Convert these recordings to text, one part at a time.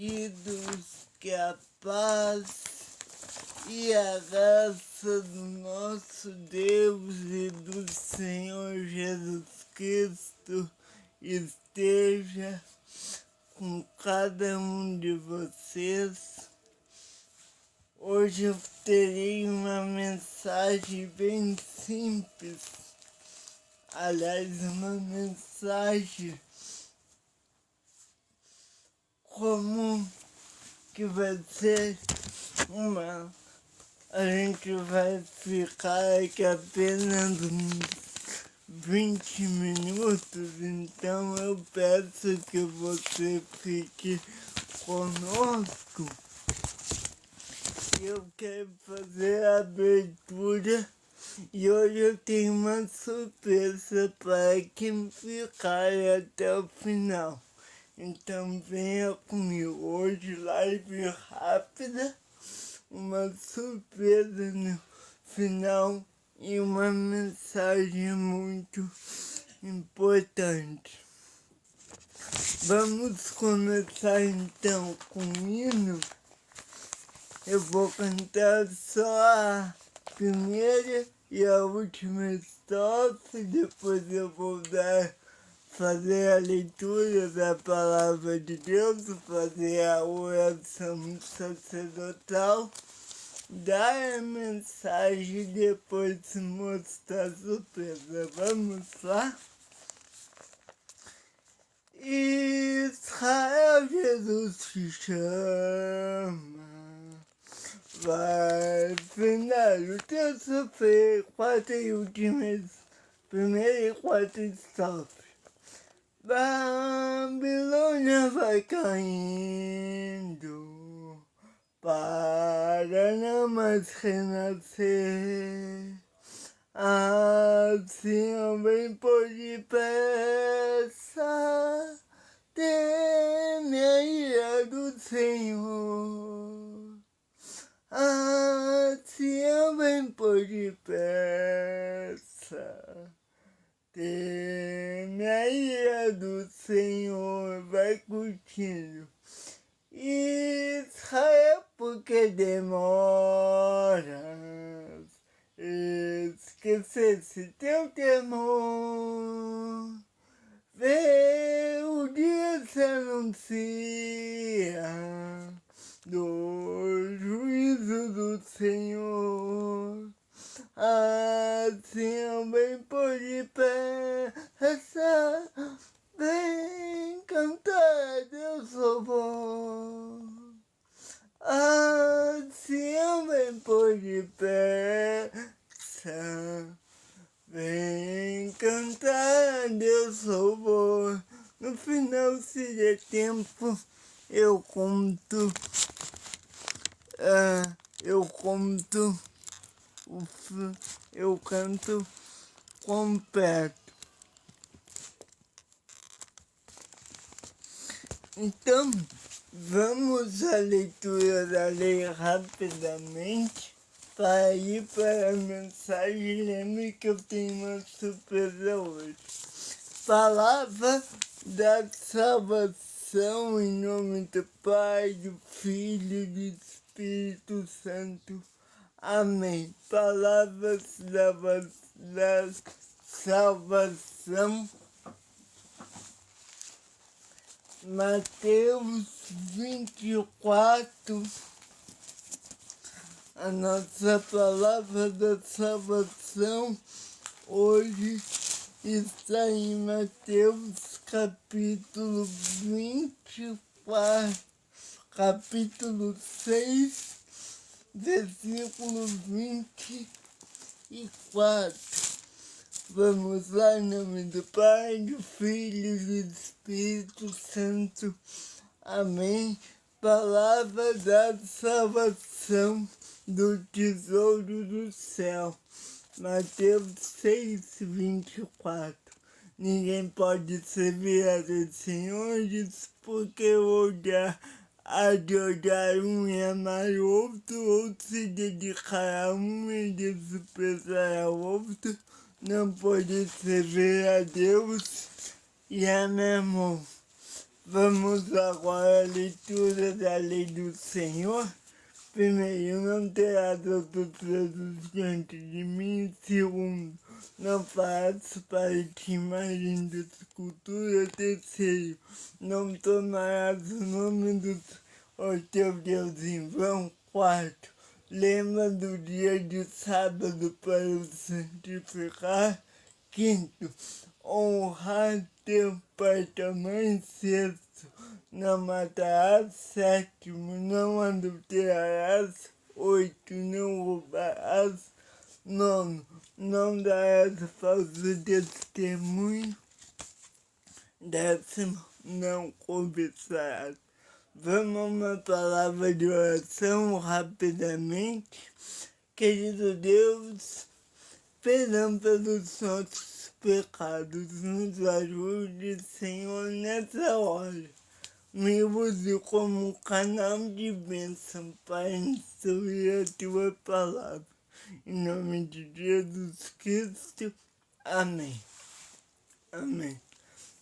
Queridos, que a paz e a graça do nosso Deus e do Senhor Jesus Cristo esteja com cada um de vocês. Hoje eu terei uma mensagem bem simples, aliás, uma mensagem comum que vai ser a gente vai ficar aqui apenas uns 20 minutos, então eu peço que você fique conosco. Eu quero fazer a abertura e hoje eu tenho uma surpresa para quem ficar até o final. Então venha comigo, hoje live rápida, uma surpresa no final e uma mensagem muito importante. Vamos começar então com o hino. Eu vou cantar só a primeira e a última estrofe, depois eu vou fazer a leitura da palavra de Deus, fazer a oração sacerdotal, dar a mensagem e depois mostrar a surpresa. Vamos lá? Israel, Jesus te chama. Vai final o teu sofrer, quarta e última, primeira e quarta estrofe. Babilônia vai caindo para não mais renascer. Assim vem por depressa, teme a ira do Senhor. Assim vem por depressa, teme a ira do Senhor. Vai curtindo. Israel, porque demoras? Esquecesse teu temor. Vê, o dia se anuncia do juízo do Senhor. Assim vem por depressa, vem cantar a Deus louvor. Assim vem por depressa, vem cantar a Deus louvor. No final, se der tempo, eu canto completo. Então, vamos à leitura da lei rapidamente para ir para a mensagem. Lembre que eu tenho uma surpresa hoje. Palavra da salvação em nome do Pai, do Filho e do Espírito Santo. Amém. Palavras da salvação. Mateus 24. A nossa palavra da salvação hoje está em Mateus capítulo 24, capítulo 6, versículo 24. Vamos lá, em nome do Pai, do Filho e do Espírito Santo. Amém. Palavra da salvação do tesouro do céu. Mateus 6, 24. Ninguém pode servir a Deus senhores, porque adorar um e amar o outro, ou se dedicar a um e desprezar ao outro. Não pode servir a Deus e a Mamon. Vamos agora à leitura da lei do Senhor. Primeiro, não terás outro Deus diante de mim. Segundo, não faço para ti imagem de escultura. Terceiro, não tomarás o nome do teu Deus em vão. Quarto, lembra do dia de sábado para o santificar. Quinto, honrar teu pai e tua mãe. Sexto, não matarás. Sétimo, não adulterarás. Oito, não roubarás. Nono, não darás falso testemunho. Décimo, não cobiçarás. Vamos a uma palavra de oração rapidamente. Querido Deus, perdão pelos nossos pecados, nos ajude, Senhor, nessa hora. Me use como canal de bênção para instruir a tua palavra. Em nome de Jesus Cristo. Amém. Amém.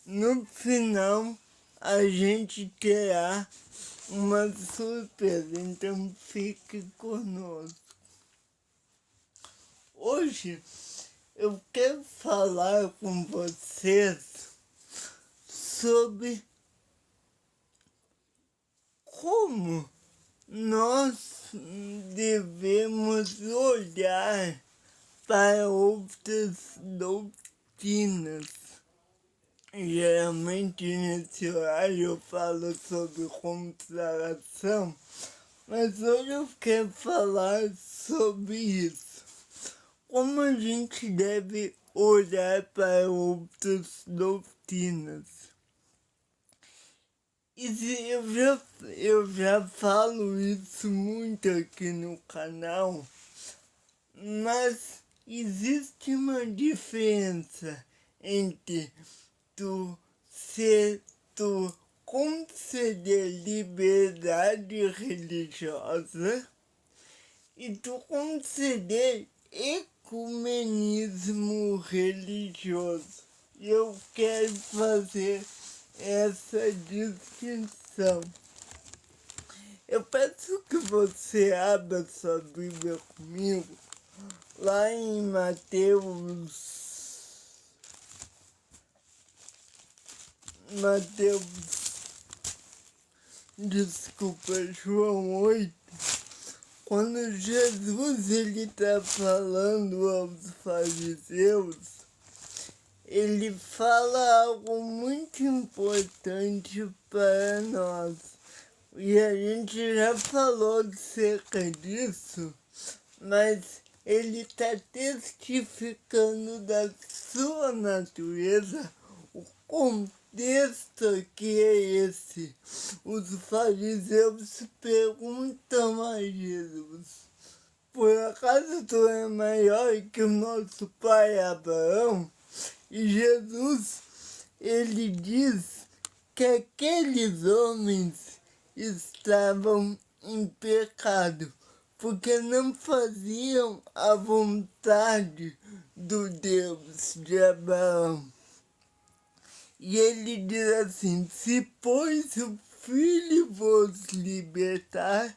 No final, a gente terá uma surpresa, então fique conosco. Hoje eu quero falar com vocês sobre como nós devemos olhar para outras doutrinas. Geralmente nesse horário eu falo sobre consagração, mas hoje eu quero falar sobre isso. Como a gente deve olhar para outras doutrinas. E eu já falo isso muito aqui no canal, mas existe uma diferença entre tu conceder liberdade religiosa e tu conceder ecumenismo religioso. Eu quero fazer essa distinção. Eu peço que você abra sua Bíblia comigo lá em João 8, quando Jesus está falando aos fariseus, ele fala algo muito importante para nós. E a gente já falou acerca disso, mas ele está testificando da sua natureza. O contexto aqui é esse. Os fariseus perguntam a Jesus: por acaso tu é maior que o nosso pai Abraão? E Jesus, ele diz que aqueles homens estavam em pecado, porque não faziam a vontade do Deus de Abraão. E ele diz assim: se pois o Filho vos libertar,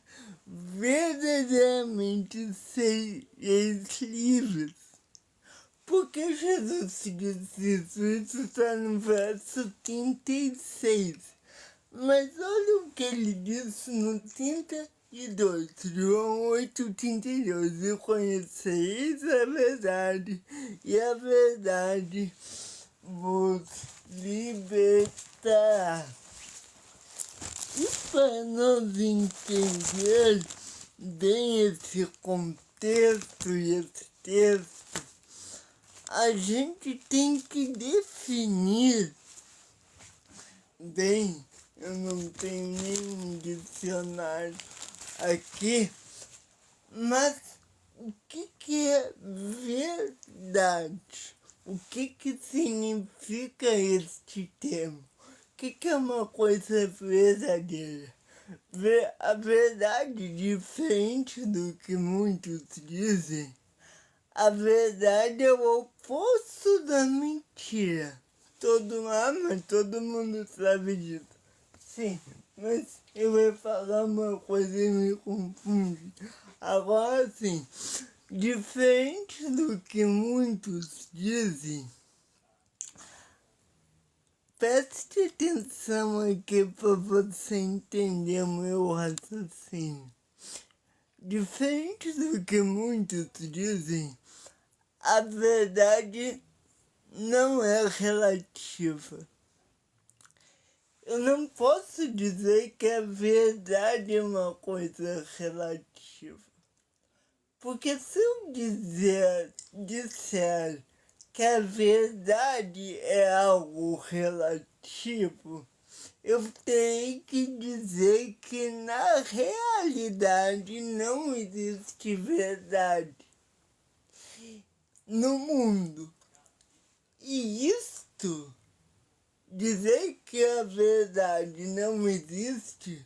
verdadeiramente sereis livres. Por que Jesus disse isso? Isso está no verso 36. Mas olha o que ele disse no 32. João 8, 32. E conhecereis a verdade, e a verdade vos libertará. E para nós entender bem esse contexto e esse texto, a gente tem que definir bem. Eu não tenho nenhum dicionário aqui, mas o que é verdade? O que significa este termo? O que é uma coisa verdadeira? A verdade, diferente do que muitos dizem, a verdade é o oposto da mentira. Todo mundo sabe disso. Sim, mas eu ia falar uma coisa e me confundi. Agora sim, diferente do que muitos dizem, preste atenção aqui para você entender o meu raciocínio. Diferente do que muitos dizem, a verdade não é relativa. Eu não posso dizer que a verdade é uma coisa relativa. Porque se eu disser que a verdade é algo relativo, eu tenho que dizer que na realidade não existe verdade no mundo. E isto, dizer que a verdade não existe,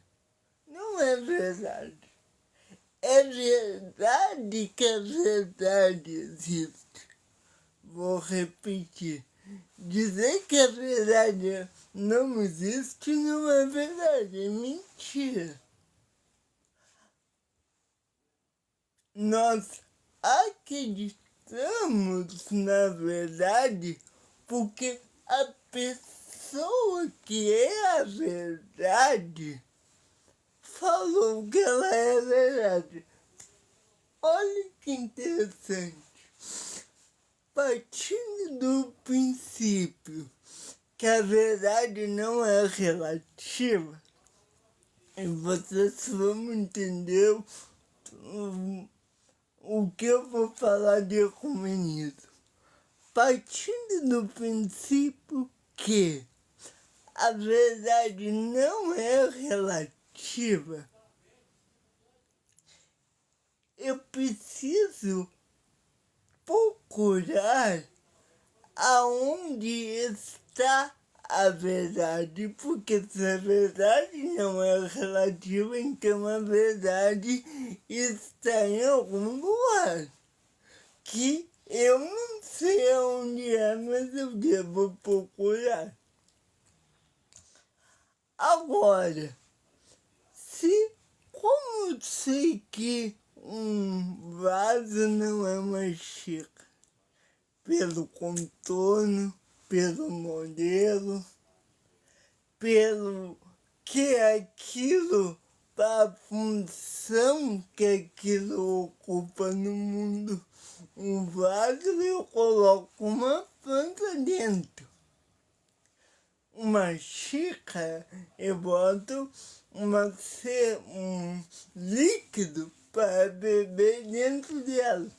não é verdade. É verdade que a verdade existe. Vou repetir. Dizer que a verdade não existe não é verdade, é mentira. Nós acreditamos na verdade porque a pessoa que é a verdade falou que ela é verdade. Olha que interessante. Partindo do princípio que a verdade não é relativa, e vocês vão entender o que eu vou falar de ecumenismo. Partindo do princípio que a verdade não é relativa, eu preciso procurar aonde está a verdade, porque se a verdade não é relativa, então a verdade está em algum lugar que eu não sei onde é, mas eu devo procurar. Agora, como eu sei que um vaso não é uma xícara? Pelo contorno, pelo modelo, pelo que aquilo, para a função que aquilo ocupa no mundo. Um vaso eu coloco uma planta dentro. Uma xícara eu boto um líquido para beber dentro dela.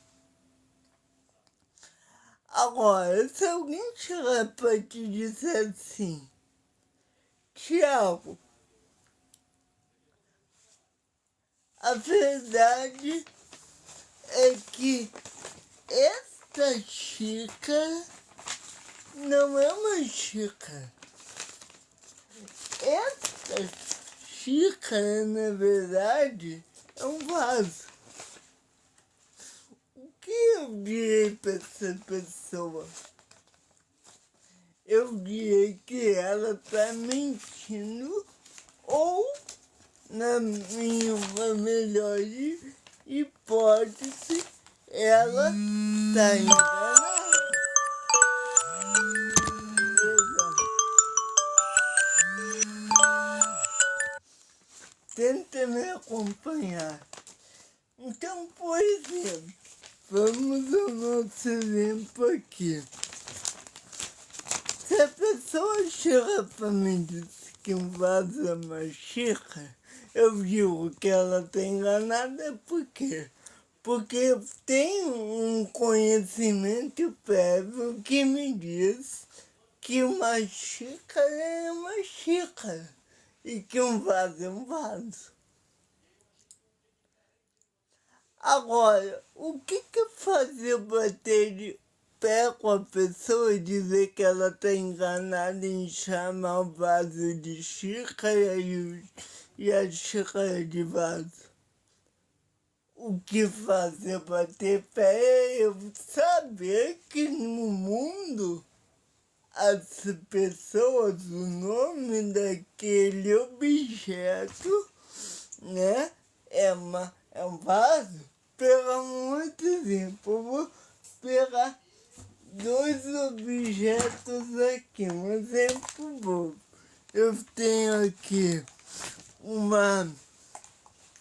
Agora, se alguém chegar para te dizer assim, Tiago, a verdade é que esta xícara não é uma xícara. Esta xícara, na verdade, é um vaso. O que eu direi para essa pessoa? Eu direi que ela está mentindo ou, na minha melhor hipótese, ela está enganada. Tenta me acompanhar. Então, por exemplo, vamos ao nosso exemplo aqui. Se a pessoa chega para mim e diz que um vaso é uma xícara, eu digo que ela está enganada. Por quê? Porque eu tenho um conhecimento prévio que me diz que uma xícara é uma xícara e que um vaso é um vaso. Agora, o que fazer bater de pé com a pessoa e dizer que ela está enganada em chamar o vaso de xícara e a xícara de vaso? O que fazer bater pé é eu saber que no mundo as pessoas o nome daquele objeto, né? É um vaso. Pega muito tempo. Eu vou pegar dois objetos aqui, um exemplo bom. Eu tenho aqui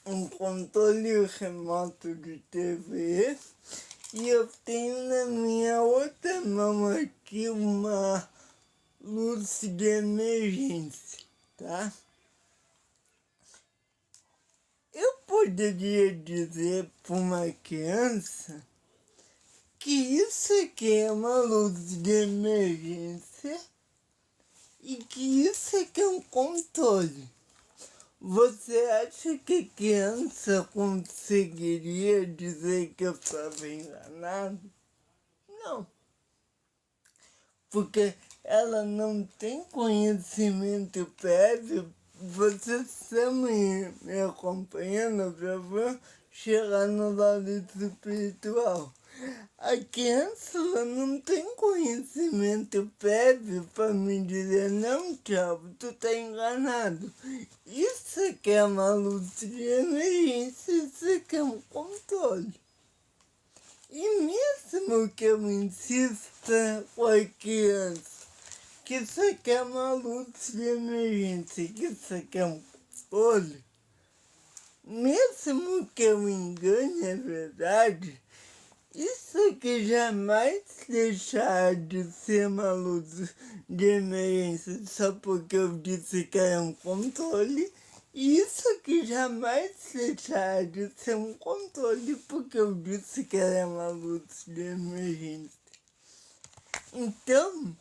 um controle remoto de TV e eu tenho na minha outra mão aqui uma luz de emergência, tá? Eu poderia dizer para uma criança que isso aqui é uma luz de emergência e que isso aqui é um controle. Você acha que a criança conseguiria dizer que eu estava enganado? Não. Porque ela não tem conhecimento prévio. Você está me acompanhando para chegar no lado espiritual. A criança ela não tem conhecimento prévio para me dizer, não, tchau, tu tá enganado. Isso aqui é uma luz de emergência, isso aqui é um controle. E mesmo que eu insista com a criança que isso aqui é uma luz de emergência, que isso aqui é um controle, mesmo que eu engane a verdade, isso aqui jamais deixar de ser uma luz de emergência só porque eu disse que é um controle. E isso aqui jamais deixar de ser um controle porque eu disse que ela é uma luz de emergência. Então,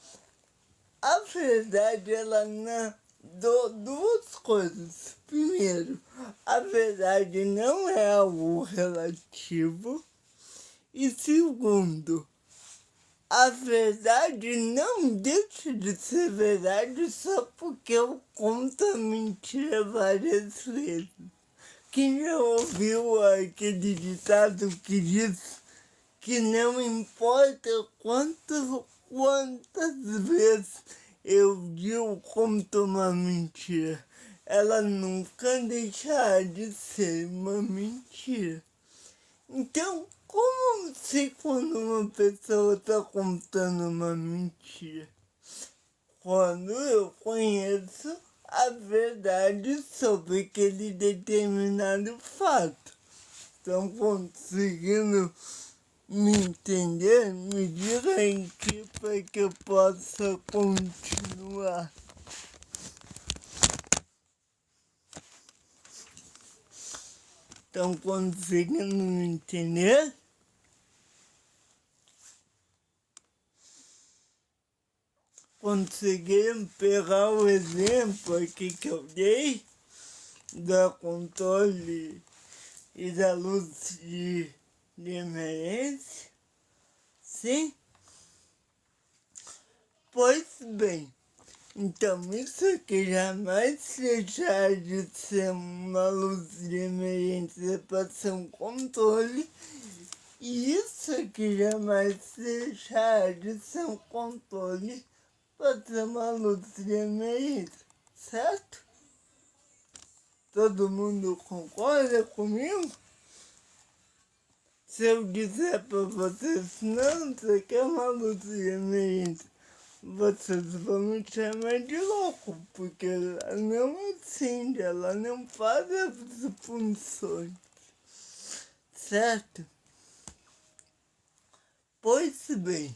a verdade, ela não... duas coisas. Primeiro, a verdade não é algo relativo. E segundo, a verdade não deixa de ser verdade só porque eu conto a mentira várias vezes. Quem já ouviu aquele ditado que diz que não importa quantas vezes eu conto uma mentira, ela nunca deixará de ser uma mentira. Então, como sei quando uma pessoa está contando uma mentira? Quando eu conheço a verdade sobre aquele determinado fato. Estão conseguindo me entender? Me diga aí para que eu possa continuar. Estão conseguindo me entender? Conseguiram pegar o exemplo aqui que eu dei da controle e da luz de emergência? Sim? Pois bem, então isso aqui jamais deixar de ser uma luz de emergência para ser um controle. E isso aqui jamais deixar de ser um controle para ser uma luz de emergência, certo? Todo mundo concorda comigo? Se eu disser para vocês, não, isso aqui é uma luz de emergência, vocês vão me chamar de louco, porque ela não acende, ela não faz as funções, certo? Pois bem,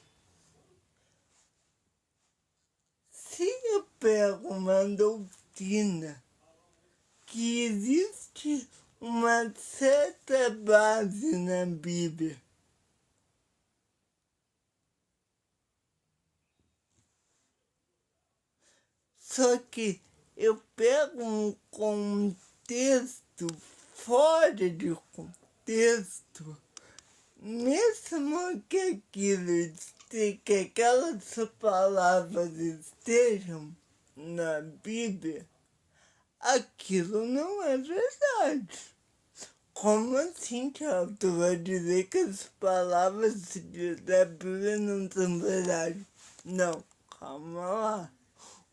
se eu pego uma doutrina que existe uma certa base na Bíblia, só que eu pego um contexto fora de contexto, mesmo que que aquelas palavras estejam na Bíblia, aquilo não é verdade. Como assim, Thiago? Tu vai dizer que as palavras da Bíblia não são verdade? Não, calma lá.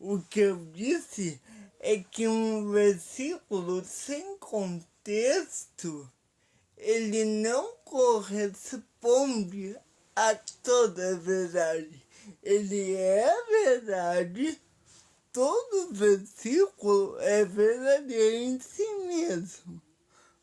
O que eu disse é que um versículo sem contexto, ele não corresponde a toda a verdade. Ele é verdade, todo versículo é verdadeiro em si mesmo.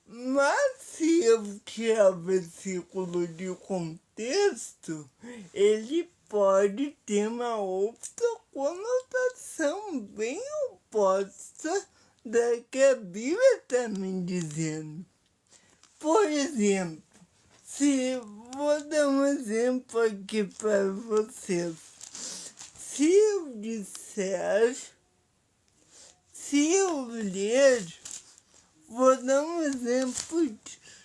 Mas se eu tirar o versículo de contexto, ele pode ter uma outra conotação bem oposta da que a Bíblia está me dizendo. Por exemplo, vou dar um exemplo aqui para vocês. Se eu disser, se eu ler, vou dar um exemplo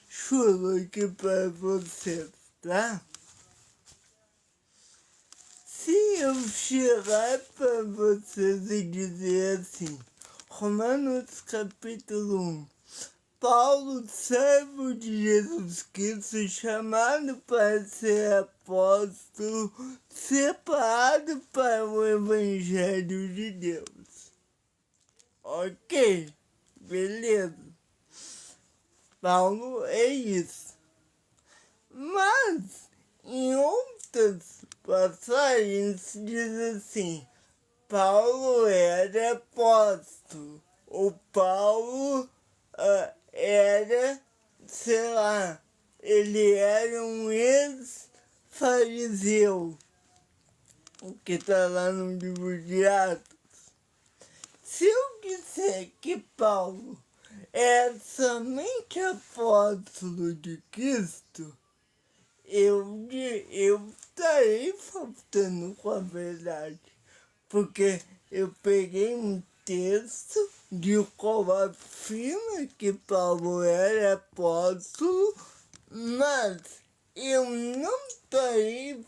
chulo aqui para vocês, tá? Se eu chegar para vocês e dizer assim, Romanos capítulo 1, Paulo, servo de Jesus Cristo, chamado para ser apóstolo, separado para o Evangelho de Deus. Ok, beleza. Paulo é isso. Mas, em outras passagens, diz assim, Paulo era apóstolo, ou Paulo era, sei lá, ele era um ex-fariseu, o que está lá no livro de Atos. Se eu disser que Paulo é somente apóstolo de Cristo, eu estarei faltando com a verdade, porque eu peguei um texto de qual afirma que Paulo era apóstolo, mas eu não estarei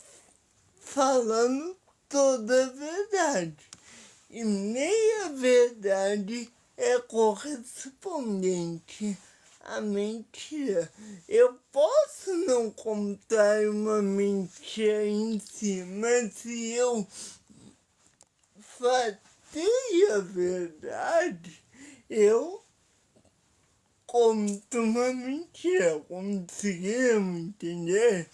falando toda a verdade. E meia verdade é correspondente à mentira. Eu posso não contar uma mentira em si, mas se eu falei a verdade, eu conto uma mentira. Conseguiram entender?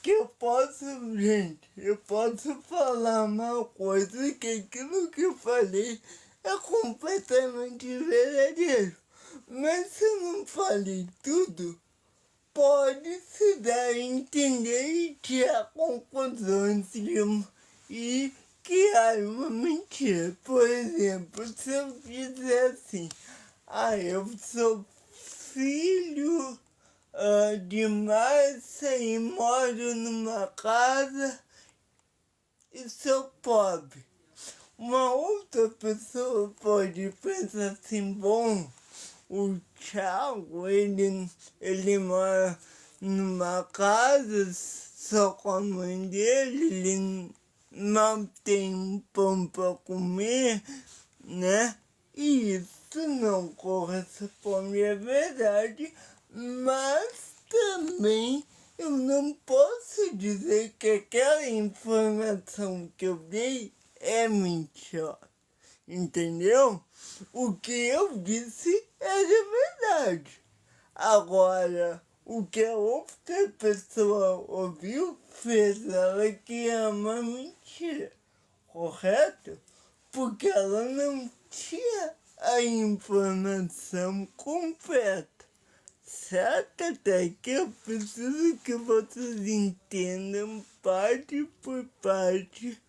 Que eu posso, gente, eu posso falar uma coisa que aquilo que eu falei é completamente verdadeiro. Mas se eu não falei tudo, pode se dar a entender e tirar conclusões e criar uma mentira. Por exemplo, se eu dizer assim, eu sou filho de Márcia e moro numa casa e sou pobre. Uma outra pessoa pode pensar assim, bom, o Thiago, ele mora numa casa só com a mãe dele, ele não tem um pão para comer, né? E isso não corresponde à verdade, mas também eu não posso dizer que aquela informação que eu dei é mentira. Entendeu? O que eu disse era verdade. Agora, o que a outra pessoa ouviu fez ela que é uma mentira. Correto? Porque ela não tinha a informação completa. Certo? Até que eu preciso que vocês entendam parte por parte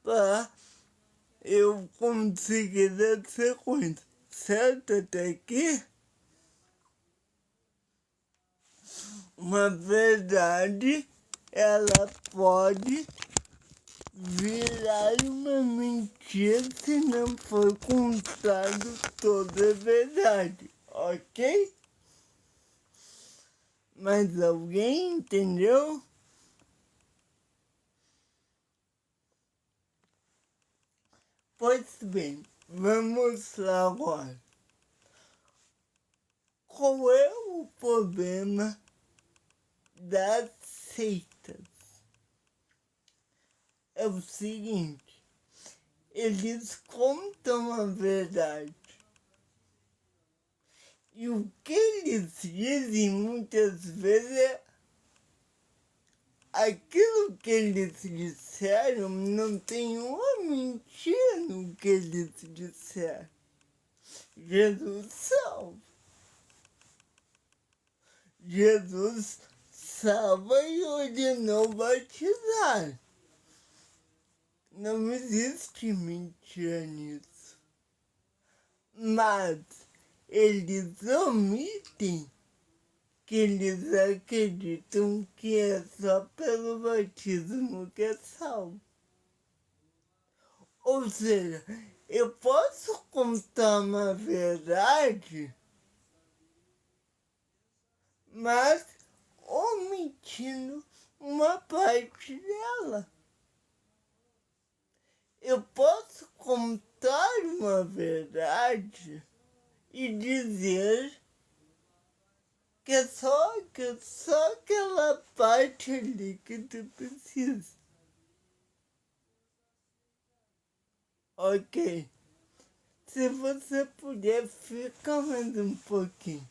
para eu conseguir dar sequência. Certo? Até aqui? Uma verdade, ela pode virar uma mentira se não for contado toda a verdade, ok? Mas alguém entendeu? Pois bem, vamos lá agora. Qual é o problema das seitas? É o seguinte, eles contam a verdade. E o que eles dizem muitas vezes é aquilo que eles disseram, não tem uma mentira no que eles disseram. Jesus salva. Jesus salva e ordenou batizar. Não existe mentira nisso. Mas eles omitem que eles acreditam que é só pelo batismo que é salvo. Ou seja, eu posso contar uma verdade, mas omitindo uma parte dela. Eu posso contar uma verdade e dizer que é só aquela parte ali que tu precisa. Ok. Se você puder, fica mais um pouquinho.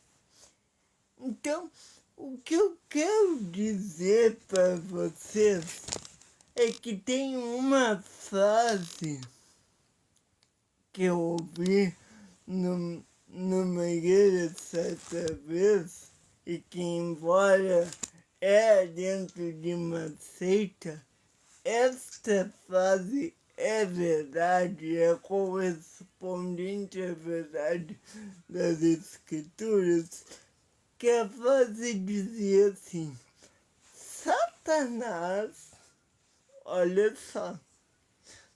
Então, o que eu quero dizer para vocês é que tem uma frase que eu ouvi numa igreja certa vez, e que embora é dentro de uma seita, esta frase é verdade, é correspondente à verdade das Escrituras, que a frase dizia assim: Satanás, olha só,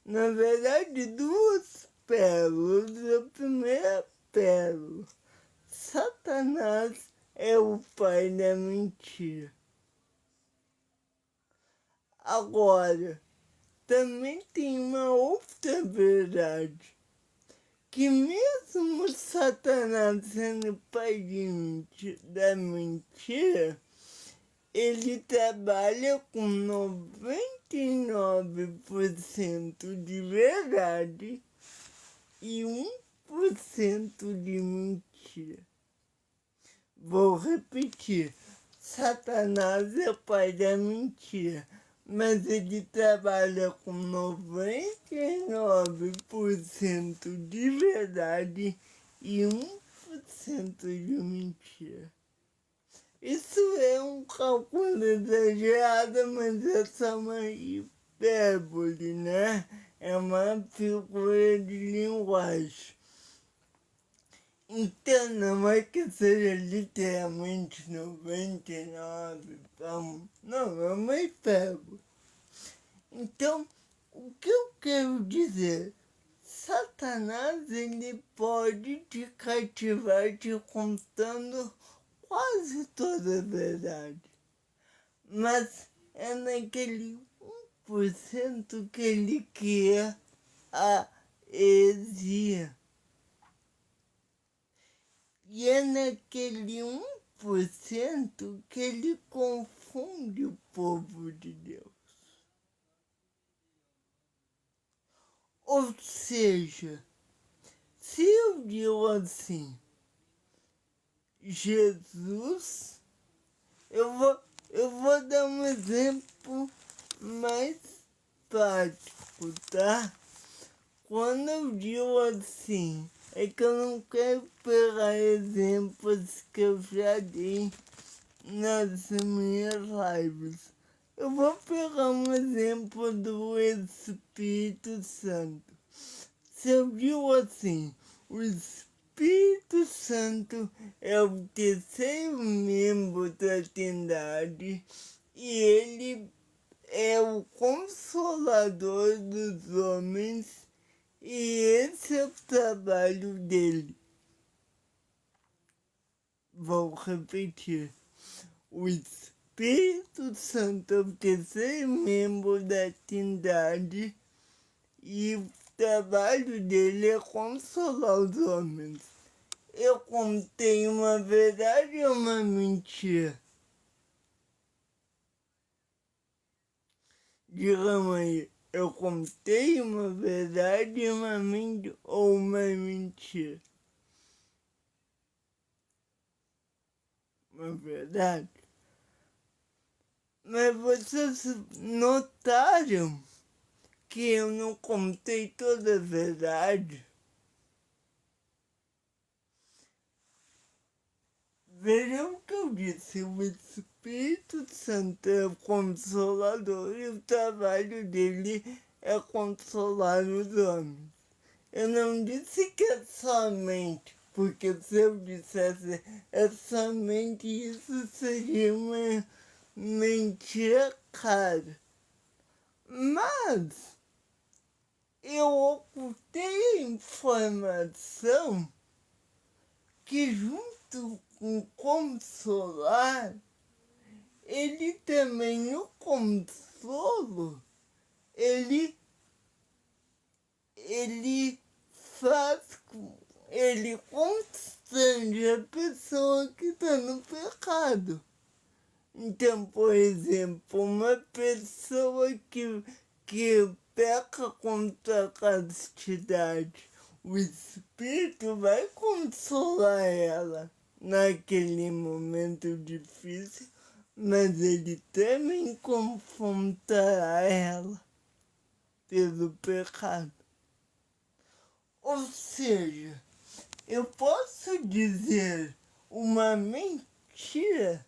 na verdade duas pérolas, a primeira pérola, Satanás é o pai da mentira. Agora, também tem uma outra verdade, que mesmo Satanás sendo pai da mentira, ele trabalha com 99% de verdade e 1% de mentira. Vou repetir, Satanás é o pai da mentira, mas ele trabalha com 99% de verdade e 1% de mentira. Isso é um cálculo exagerado, mas é só uma hipérbole, né? É uma figura de linguagem. Então, não é que seja literalmente 99, não, é uma hipérbole. Então, o que eu quero dizer? Satanás, ele pode te cativar te contando quase toda a verdade. Mas é naquele 1% que ele cria a heresia. E é naquele 1% que ele confunde o povo de Deus. Ou seja, se eu digo assim, Jesus, eu vou dar um exemplo mais prático, tá? Quando eu digo assim, é que eu não quero pegar exemplos que eu já dei nas minhas lives. Eu vou pegar um exemplo do Espírito Santo. Se eu digo assim, o Espírito Santo é o terceiro membro da Trindade e ele é o consolador dos homens e esse é o trabalho dele. Vou repetir. O Espírito Santo é o terceiro membro da Trindade e o trabalho dele é consolar os homens. Eu contei uma verdade ou uma mentira? Digam aí. eu contei uma verdade ou uma mentira? Uma verdade. Mas vocês notaram que eu não contei toda a verdade? Vejam o que eu disse, o Espírito Santo é o Consolador e o trabalho dele é consolar os homens. Eu não disse que é somente, porque se eu dissesse é somente isso, seria uma mentira cara. Mas eu ocultei a informação que junto com consolar, ele também no consolo, ele faz, ele constrange a pessoa que está no pecado. Então, por exemplo, uma pessoa que peca contra a castidade, o Espírito vai consolar ela naquele momento difícil, mas ele também confrontará ela pelo pecado. Ou seja, eu posso dizer uma mentira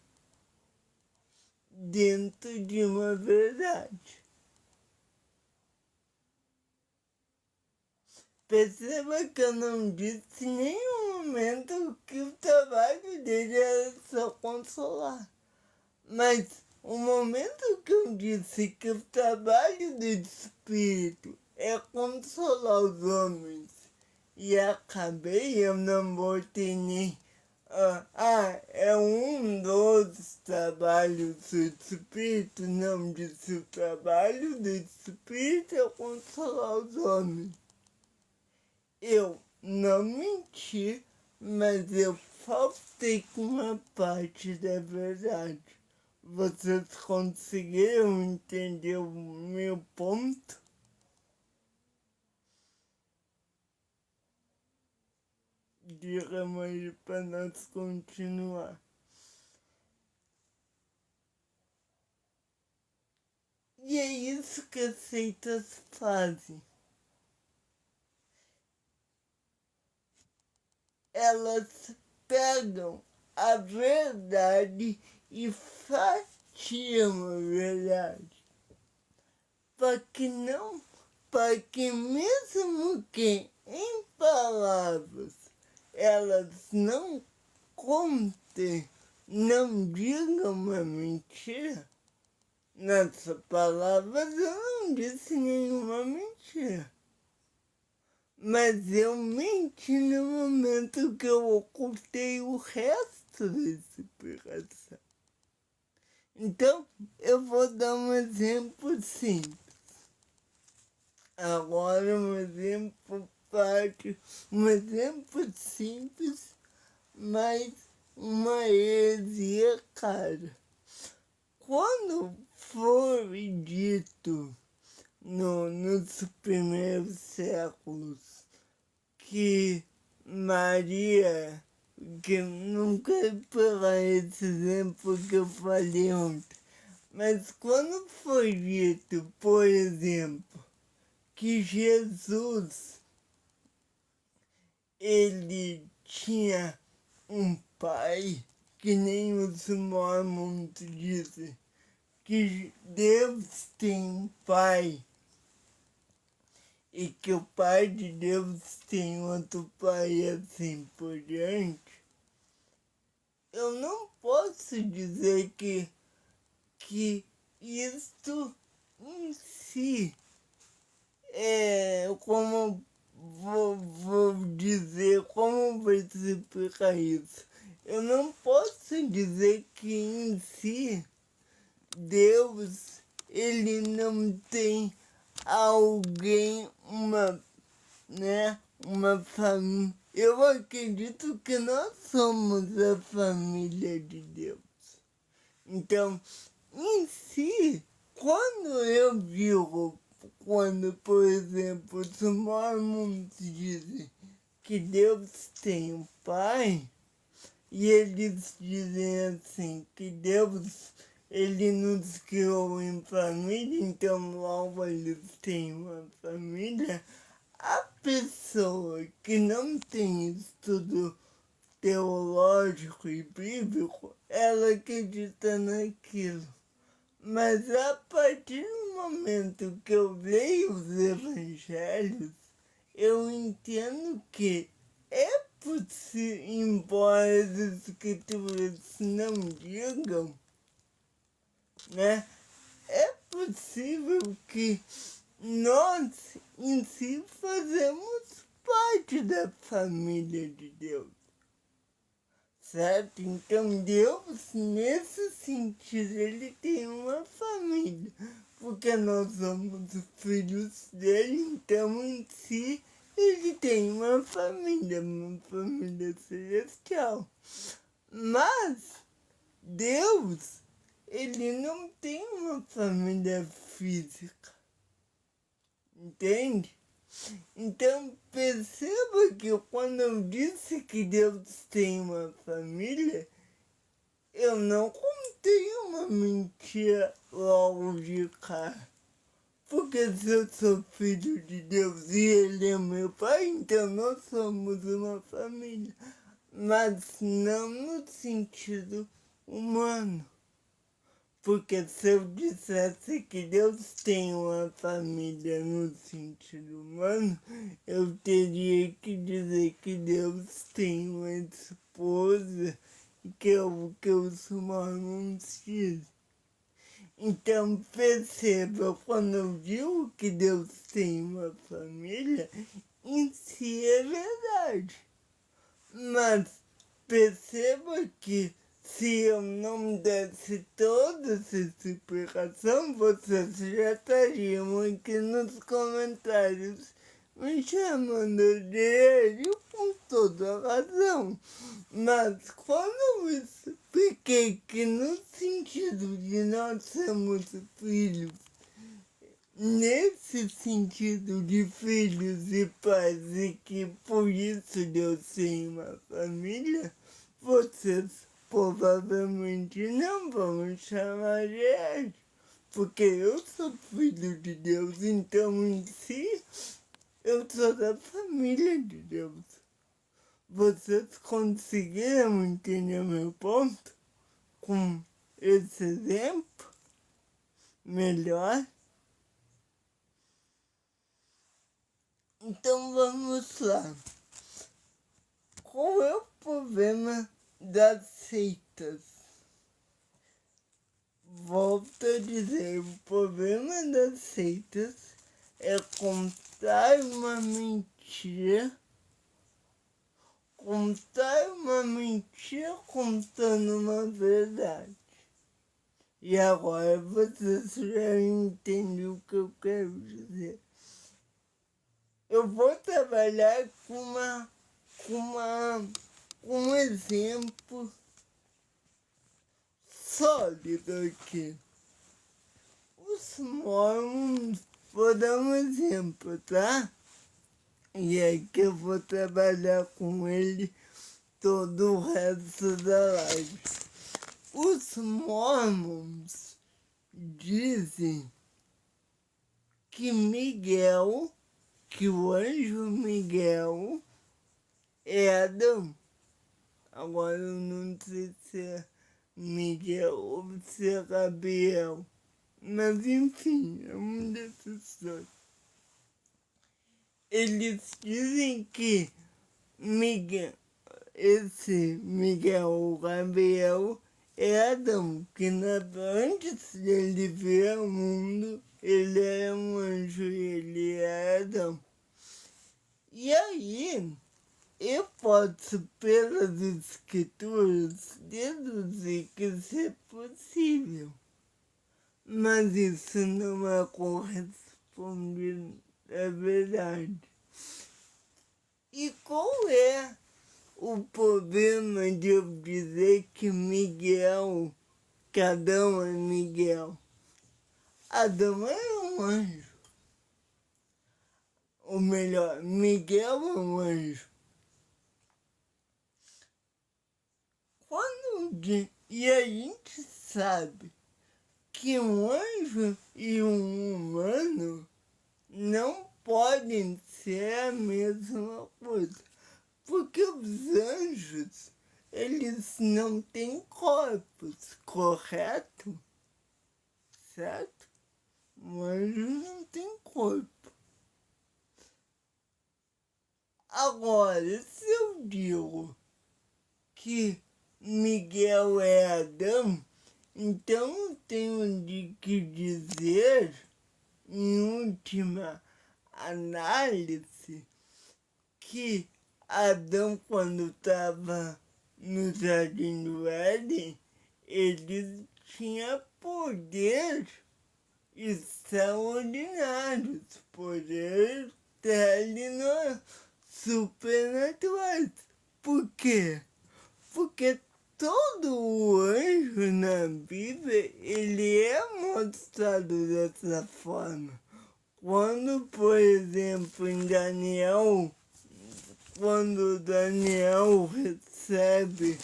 dentro de uma verdade. Perceba que eu não disse em nenhum momento que o trabalho dele era só consolar. Mas o momento que eu disse que o trabalho do Espírito é consolar os homens e acabei, eu não botei nem é um dos trabalhos do Espírito, não disse o trabalho do Espírito é consolar os homens. Eu não menti, mas eu faltei com uma parte da verdade. Vocês conseguiram entender o meu ponto? Diga-me aí para nós continuar. E é isso que as seitas fazem. Elas pegam a verdade e fatiam a verdade. Para que mesmo que em palavras elas não contem, não digam uma mentira, nessas palavras eu não disse nenhuma mentira. Mas eu menti no momento que eu ocultei o resto dessa explicação. Então, eu vou dar um exemplo simples. Agora, um exemplo prático, um exemplo simples, mas uma heresia cara. Quando for dito nos primeiros séculos que Maria, que não quero pegar esse exemplo que eu falei ontem, mas quando foi dito, por exemplo, que Jesus, ele tinha um pai, que nem os mormons dizem, que Deus tem um pai, e que o pai de Deus tem outro pai assim por diante, eu não posso dizer que isto em si como vou dizer, como vou explicar isso? Eu não posso dizer que em si Deus, ele não tem alguém, uma família. Eu acredito que nós somos a família de Deus. Então, em si, quando eu digo, quando, por exemplo, os mormons dizem que Deus tem um pai, e eles dizem assim, que Deus, ele nos criou em família, então logo eles têm uma família. A pessoa que não tem estudo teológico e bíblico, ela acredita naquilo. Mas a partir do momento que eu leio os evangelhos, eu entendo que é possível, embora as escrituras não digam, né? É possível que nós em si fazemos parte da família de Deus. Certo? Então Deus, nesse sentido, ele tem uma família, porque nós somos filhos dele, então em si ele tem uma família celestial. Mas Deus, ele não tem uma família física, entende? Então perceba que quando eu disse que Deus tem uma família, eu não contei uma mentira logo de cara. Porque se eu sou filho de Deus e ele é meu pai, então nós somos uma família. Mas não no sentido humano. Porque se eu dissesse que Deus tem uma família no sentido humano, eu teria que dizer que Deus tem uma esposa, que é o que os mormons dizem. Então perceba, quando eu digo que Deus tem uma família, em si é verdade. Mas perceba que se eu não desse toda essa explicação, vocês já estariam aqui nos comentários me chamando de ele com toda a razão. Mas quando eu expliquei que no sentido de nós somos filhos, nesse sentido de filhos e pais, e que por isso Deus tem uma família, vocês provavelmente não vão me chamar de ele, porque eu sou filho de Deus, então em si eu sou da família de Deus. Vocês conseguiram entender meu ponto com esse exemplo melhor? Então vamos lá. Qual é o problema das seitas? Volto a dizer, o problema das seitas é contar uma mentira contando uma verdade. E agora vocês já entendem o que eu quero dizer. Eu vou trabalhar com um exemplo sólido aqui. Os mormons, vou dar um exemplo, tá? E é que eu vou trabalhar com ele todo o resto da live. Os mormons dizem que o anjo Miguel é Adão. Agora eu não sei se é Miguel ou se é Gabriel. Mas enfim, é um desses dois. Eles dizem que esse Miguel ou Gabriel é Adão, que antes dele vir ao mundo, ele era um anjo e ele é Adão. E aí, eu posso, pelas escrituras, deduzir que isso é possível. Mas isso não é correspondido à verdade. E qual é o problema de eu dizer que Adão é Miguel? Adão é um anjo. ou melhor, Miguel é um anjo. E a gente sabe que um anjo e um humano não podem ser a mesma coisa. Porque os anjos, eles não têm corpos, correto? Certo? Um anjo não tem corpo. Agora, se eu digo que Miguel é Adão, então eu tenho que dizer, em última análise, que Adão, quando estava no Jardim do Éden, ele tinha poder extraordinários, poder supernaturais. Por quê? Porque todo anjo na Bíblia, ele é mostrado dessa forma. Quando, por exemplo, em Daniel, quando Daniel recebe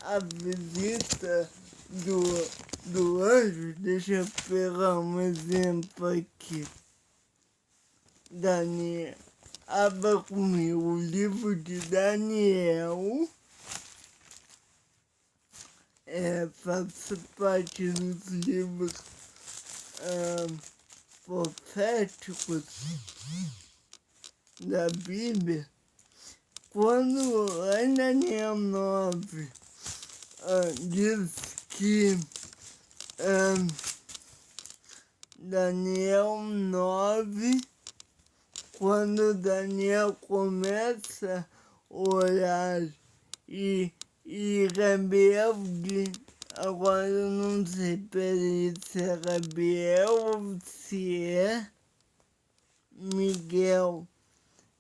a visita do anjo, deixa eu pegar um exemplo aqui. Daniel, abra comigo o livro de Daniel. Faz parte dos livros proféticos da Bíblia. Quando lá em Daniel 9 diz que Daniel 9, quando Daniel começa a orar e rebelde, agora eu não sei se é Gabriel ou se é Miguel,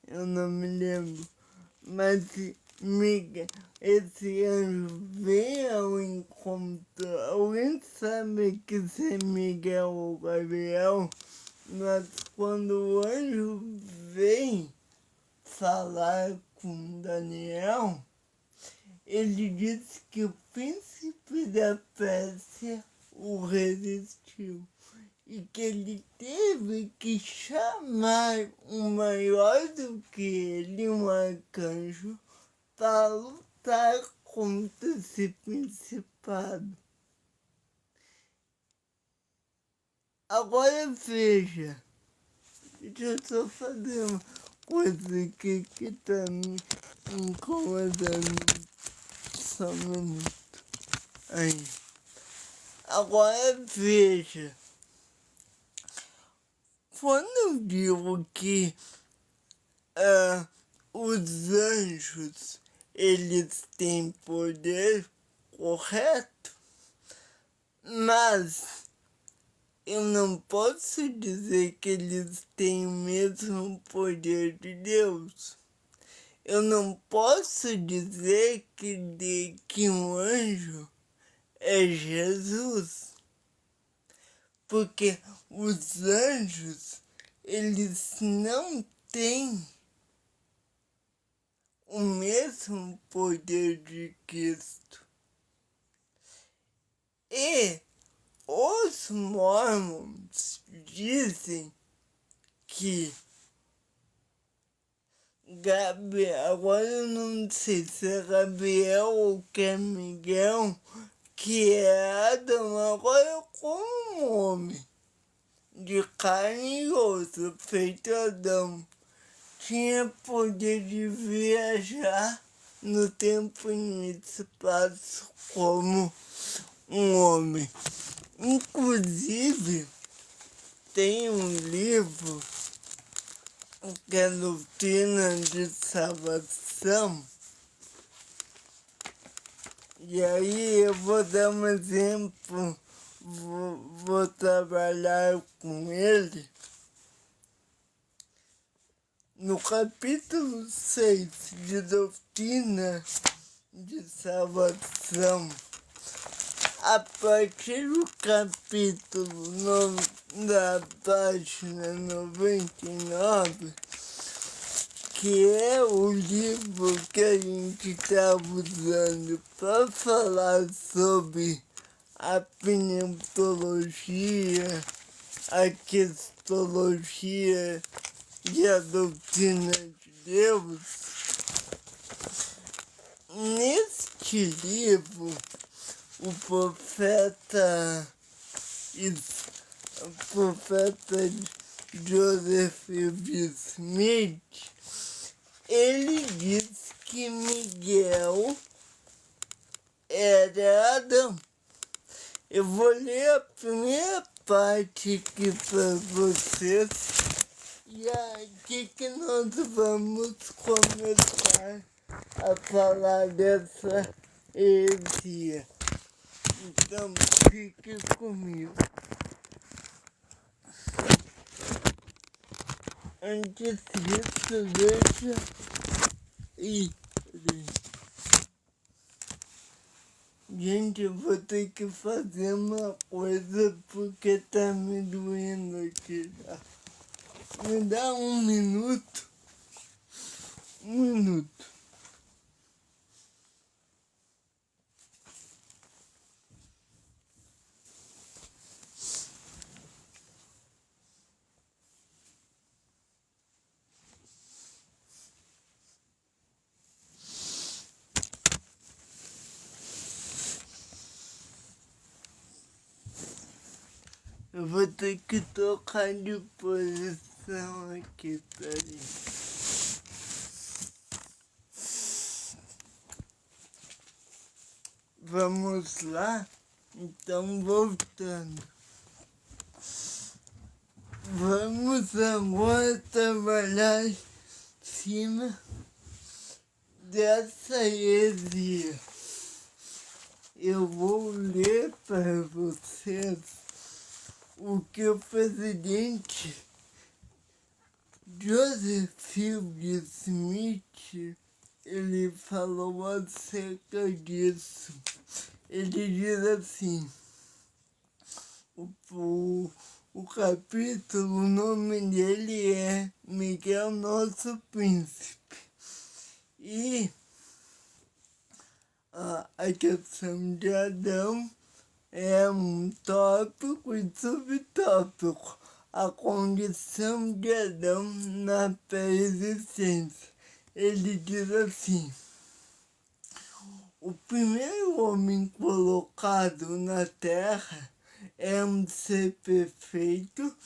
eu não me lembro, mas Miguel, esse anjo vem ao encontro. Alguém sabe que se é Miguel ou Gabriel, mas quando o anjo vem falar com Daniel, ele disse que o príncipe da Pérsia o resistiu e que ele teve que chamar um maior do que ele, um arcanjo, para lutar contra esse principado. Agora veja, deixa eu só fazer uma coisa aqui que está me incomodando. Só um minuto. Aí. Agora veja. Quando eu digo que os anjos, eles têm poder, correto? Mas eu não posso dizer que eles têm o mesmo poder de Deus. Eu não posso dizer que um anjo é Jesus. Porque os anjos, eles não têm o mesmo poder de Cristo. E os mormons dizem que Gabriel, agora eu não sei se é Gabriel ou que é Miguel, que é Adão, agora como um homem de carne e osso, feito Adão, tinha poder de viajar no tempo e no espaço como um homem. Inclusive, tem um livro que é Doutrina de Salvação. E aí eu vou dar um exemplo, vou trabalhar com ele. No capítulo 6 de Doutrina de Salvação, a partir do capítulo da página 99, que é o livro que a gente está usando para falar sobre a pneumatologia, a cristologia e a doutrina de Deus. Neste livro, o profeta Joseph Smith, ele diz que Miguel era Adão. Eu vou ler a primeira parte aqui para vocês e aqui que nós vamos começar a falar dessa heresia. Então, fique comigo. Antes disso, deixa... Gente, eu vou ter que fazer uma coisa porque tá me doendo aqui já. Me dá um minuto. Eu vou ter que trocar de posição aqui, peraí. Vamos lá? Então, voltando. Vamos agora trabalhar em cima dessa heresia. Eu vou ler para vocês o que o presidente Joseph Smith ele falou acerca disso. Ele diz assim, o capítulo, o nome dele é Miguel, Nosso Príncipe. E a questão de Adão é um tópico e subtópico. A condição de Adão na pré-existência. Ele diz assim: o primeiro homem colocado na Terra é um ser perfeito,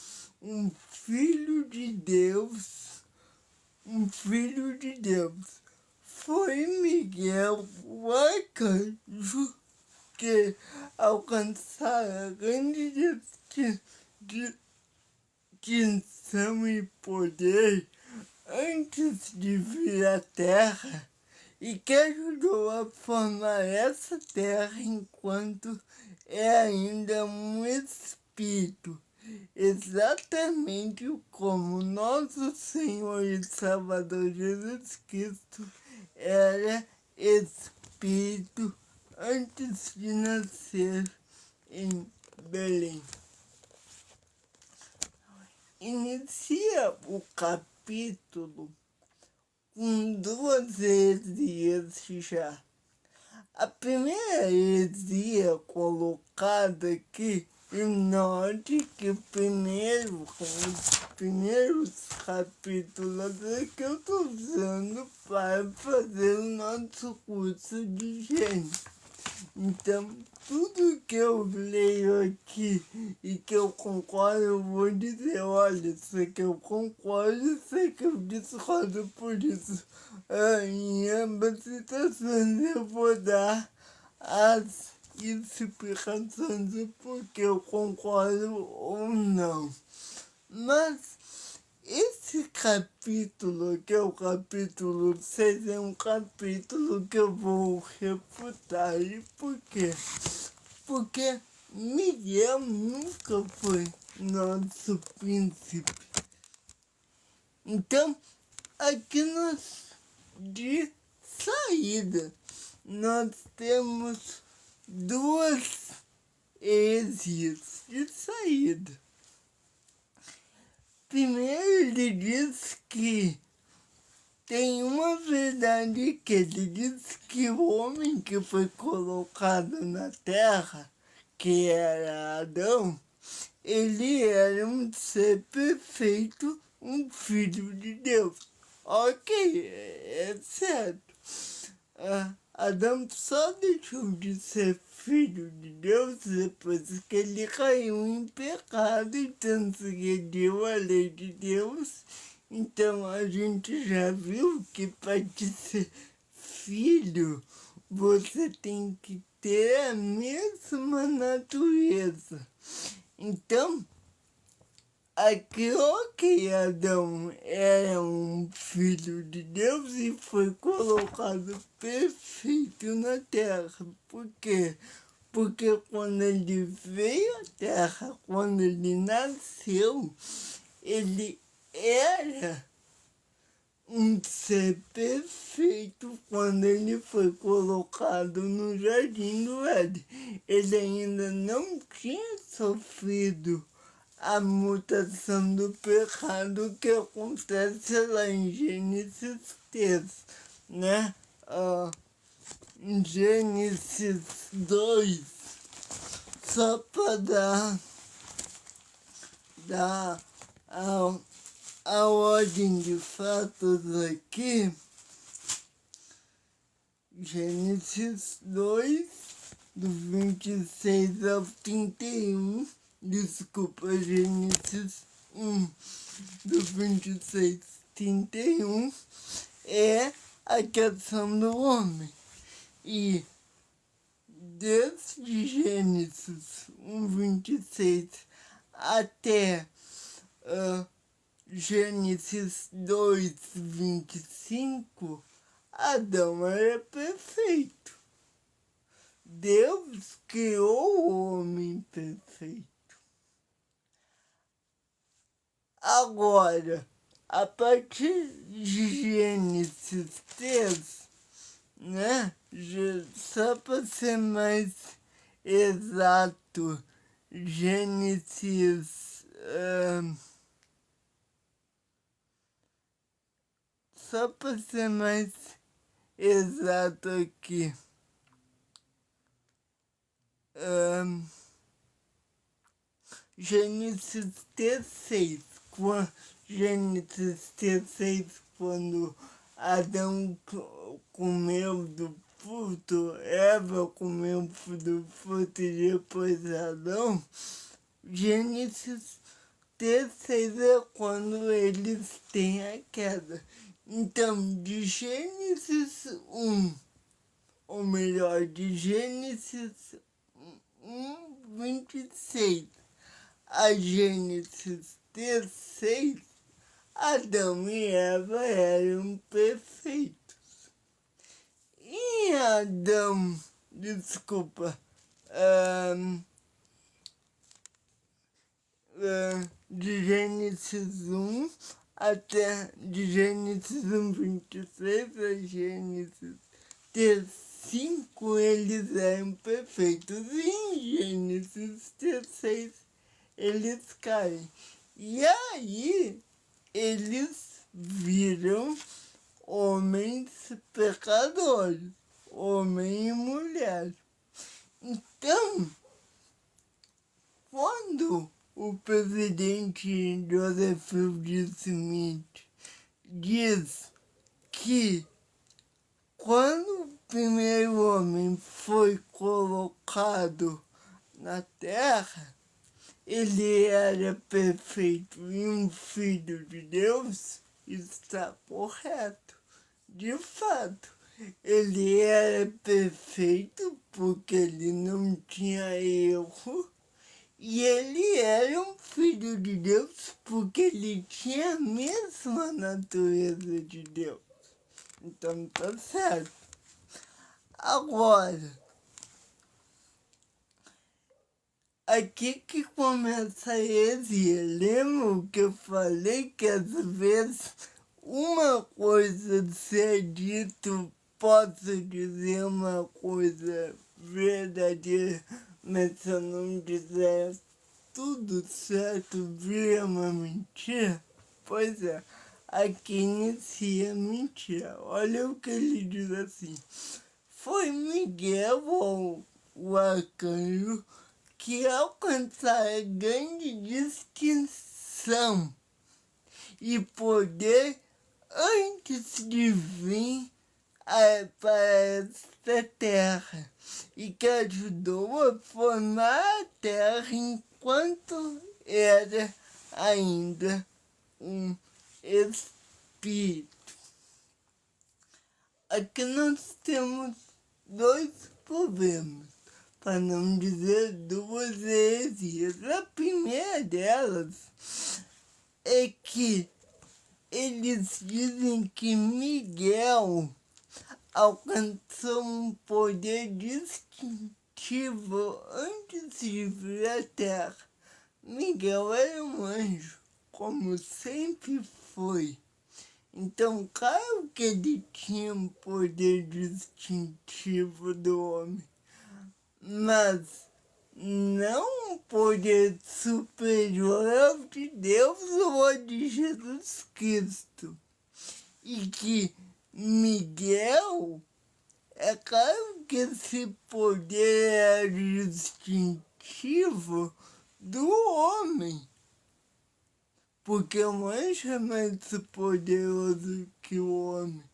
um filho de Deus, Foi Miguel, o arcanjo, que alcançara grande distinção e poder antes de vir à Terra e que ajudou a formar essa Terra enquanto é ainda um espírito, exatamente como nosso Senhor e Salvador Jesus Cristo era espírito antes de nascer em Belém. Inicia o capítulo com duas heresias já. A primeira heresia colocada aqui, e note que os primeiros capítulos é que eu estou usando para fazer o nosso curso de gênero. Então, tudo que eu leio aqui e que eu concordo, eu vou dizer, olha, isso aqui eu concordo, isso aqui eu discordo, por isso, em ambas situações eu vou dar as explicações do porquê eu concordo ou não. Mas esse capítulo, que é o capítulo 6, é um capítulo que eu vou refutar. E por quê? Porque Miguel nunca foi nosso príncipe. Então, aqui de saída, nós temos duas existe saída. Primeiro, ele diz que tem uma verdade que ele diz que o homem que foi colocado na terra, que era Adão, ele era um ser perfeito, um filho de Deus. Ok, é certo. Adão só deixou de ser filho de Deus depois que ele caiu em pecado e transgrediu a lei de Deus. Então a gente já viu que para te ser filho você tem que ter a mesma natureza. Então, aqui, ok, Adão era um filho de Deus e foi colocado perfeito na terra. Por quê? Porque quando ele veio à terra, quando ele nasceu, ele era um ser perfeito quando ele foi colocado no Jardim do Éden. Ele ainda não tinha sofrido a mutação do pecado que acontece lá em Gênesis 3, né? Em Gênesis 2, só para dar a ordem de fatos aqui, Gênesis 2, do 26 ao 31, desculpa, Gênesis 1, do 26 ao 31, é a questão do homem. E desde Gênesis 1, 26 até Gênesis 2, 25, Adão era perfeito. Deus criou o homem perfeito. Agora, a partir de Gênesis 3, né? Só para ser mais exato, Gênesis... só para ser mais exato aqui. Gênesis 3:6. Gênesis 3:6, quando Adão comeu do fruto, Eva comeu do fruto e depois Adão. Gênesis 3:6 é quando eles têm a queda. Então, de Gênesis 1, ou melhor, de Gênesis 1, 26 a Gênesis 3:6, Adão e Eva eram perfeitos. E Adão, desculpa, de Gênesis 1 até de Gênesis 1, 26 a Gênesis 3:5, eles eram perfeitos. E em Gênesis 3:6 eles caem. E aí eles viram homens pecadores, homem e mulher. Então, quando o presidente Joseph Smith diz que quando o primeiro homem foi colocado na Terra, ele era perfeito e um filho de Deus, está correto. De fato, ele era perfeito porque ele não tinha erro. E ele era um filho de Deus porque ele tinha a mesma natureza de Deus. Então tá certo. Agora, aqui que começa a heresia. Lembra o que eu falei? Que às vezes uma coisa ser dito, posso dizer uma coisa verdadeira, Mas se eu não dizer tudo certo, vira uma mentira? Pois é, aqui inicia a mentira. Olha o que ele diz assim. Foi Miguel, o arcanjo, que alcançara grande distinção e poder antes de vir para esta terra, e que ajudou a formar a terra enquanto era ainda um espírito. Aqui nós temos dois problemas, para não dizer duas heresias. A primeira delas é que eles dizem que Miguel alcançou um poder distintivo antes de vir à Terra. Miguel era um anjo, como sempre foi. Então, claro que ele tinha um poder distintivo do homem, mas não um poder superior ao de Deus ou ao de Jesus Cristo. E que Miguel, é claro que esse poder é distintivo do homem, porque o anjo é mais poderoso que o homem.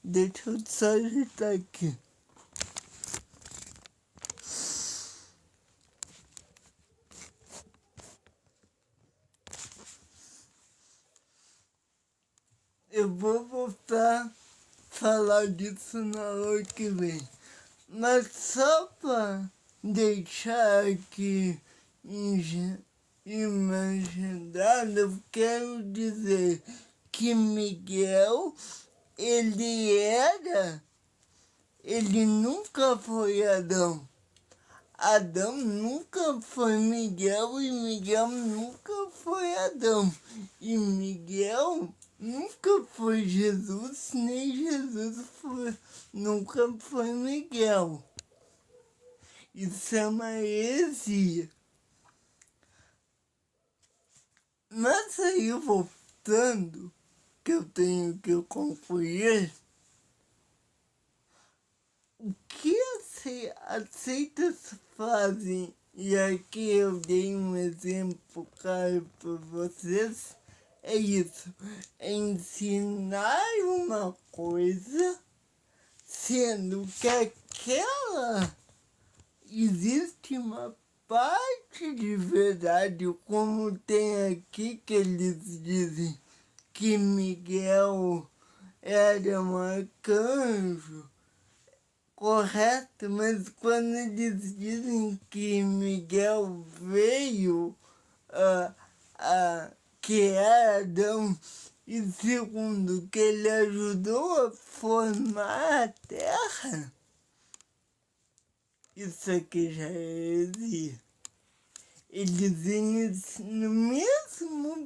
Deixa eu só ajeitar aqui. Eu vou voltar a falar disso na hora que vem. Mas só para deixar aqui imaginado, eu quero dizer que Miguel, ele nunca foi Adão. Adão nunca foi Miguel e Miguel nunca foi Adão. E Miguel nunca foi Jesus, nem Jesus nunca foi Miguel. Isso é uma heresia. Mas aí, voltando, que eu tenho que concluir, o que as seitas fazem, e aqui eu dei um exemplo claro para vocês, é isso, é ensinar uma coisa, sendo que existe uma parte de verdade, como tem aqui que eles dizem que Miguel era um arcanjo, correto, mas quando eles dizem que Miguel veio que era Adão, e segundo, que ele ajudou a formar a terra, isso aqui já existe. Eles no mesmo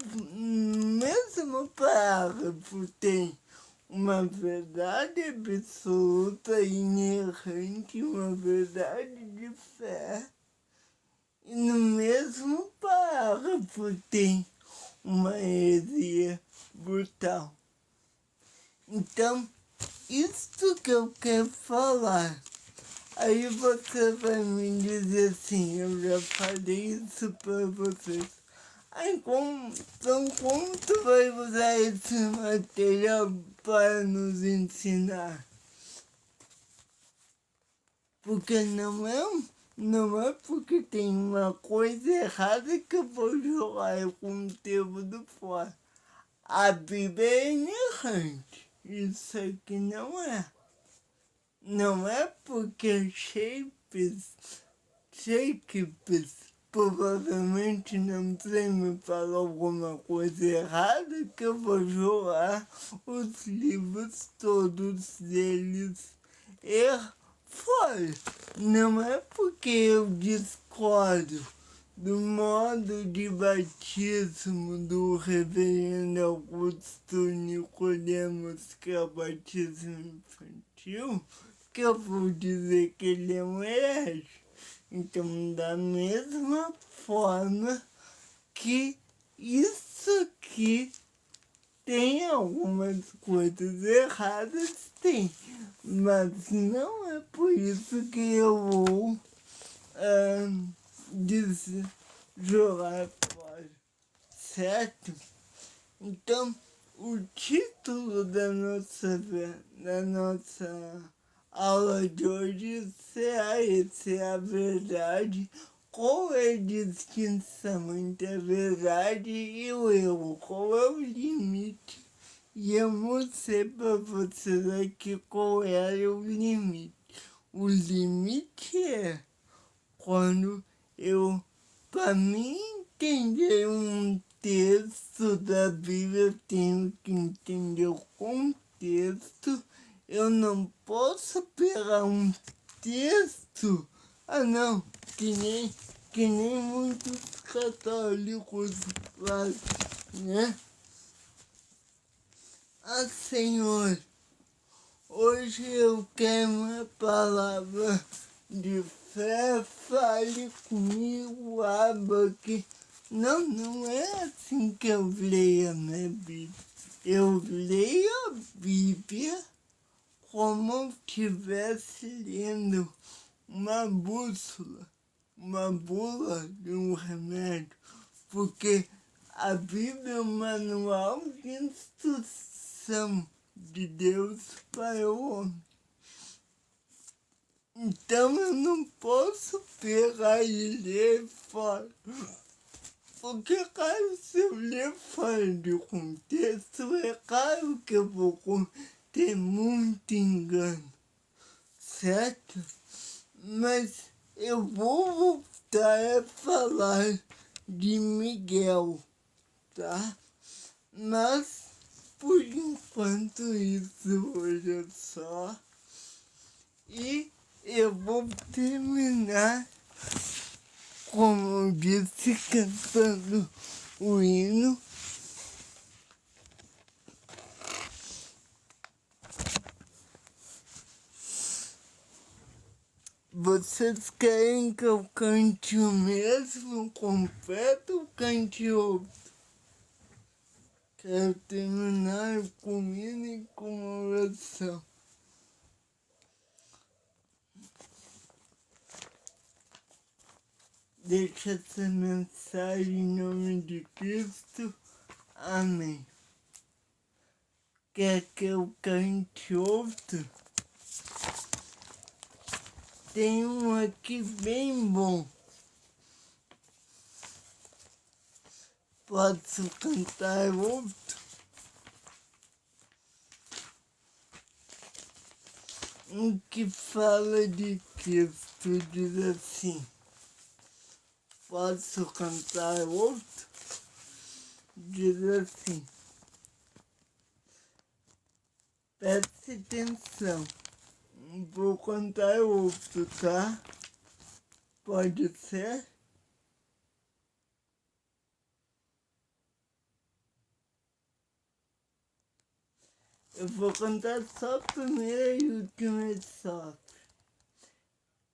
parágrafo tem uma verdade absoluta, inerrante, uma verdade de fé. E no mesmo parágrafo tem uma heresia brutal. Então, isso que eu quero falar. Aí você vai me dizer assim, eu já falei isso para vocês. Aí então como tu vai usar esse material para nos ensinar? Porque não é porque tem uma coisa errada que eu vou jogar o conteúdo fora. A Bíblia é inerrante. Isso aqui não é. Não é porque Shakespeare provavelmente não sei me falou alguma coisa errada que eu vou jogar os livros todos deles fora. Não é porque eu discordo do modo de batismo do reverendo Augusto Nicodemos, que é o batismo infantil, que eu vou dizer que ele é um herege. Então, da mesma forma que isso aqui tem algumas coisas erradas, tem, mas não é por isso que eu vou jogar fora, certo? Então, o título da nossa aula de hoje será esse, a verdade. Qual é a distinção entre a verdade e o erro? Qual é o limite? E eu mostrei para vocês aqui qual era o limite. O limite é quando para mim entender um texto da Bíblia, eu tenho que entender o contexto. Eu não posso pegar um texto, não, que nem muitos católicos fazem, né? Senhor, hoje eu quero uma palavra de fé, fale comigo, abra aqui. Não é assim que eu leio a minha Bíblia. Eu leio a Bíblia como eu estivesse lendo uma bússola, uma bula de um remédio, porque a Bíblia é um manual de instrução de Deus para o homem. Então eu não posso pegar e ler fora, porque claro, se eu ler fora de contexto, é claro que eu vou ter muito engano, certo? Mas eu vou voltar a falar de Miguel, tá? Mas, por enquanto, isso hoje é só. E eu vou terminar, como eu disse, cantando o hino. Vocês querem que eu cante o mesmo completo ou cante outro? Quero terminar com o hino e com uma oração. Deixa essa mensagem em nome de Cristo. Amém. Quer que eu cante outro? Tem um aqui bem bom. Posso cantar outro? Um que fala de Cristo, diz assim. Posso cantar outro? Diz assim. Preste atenção. Vou cantar outro, tá? Pode ser? Eu vou cantar só a primeira e última estrofe.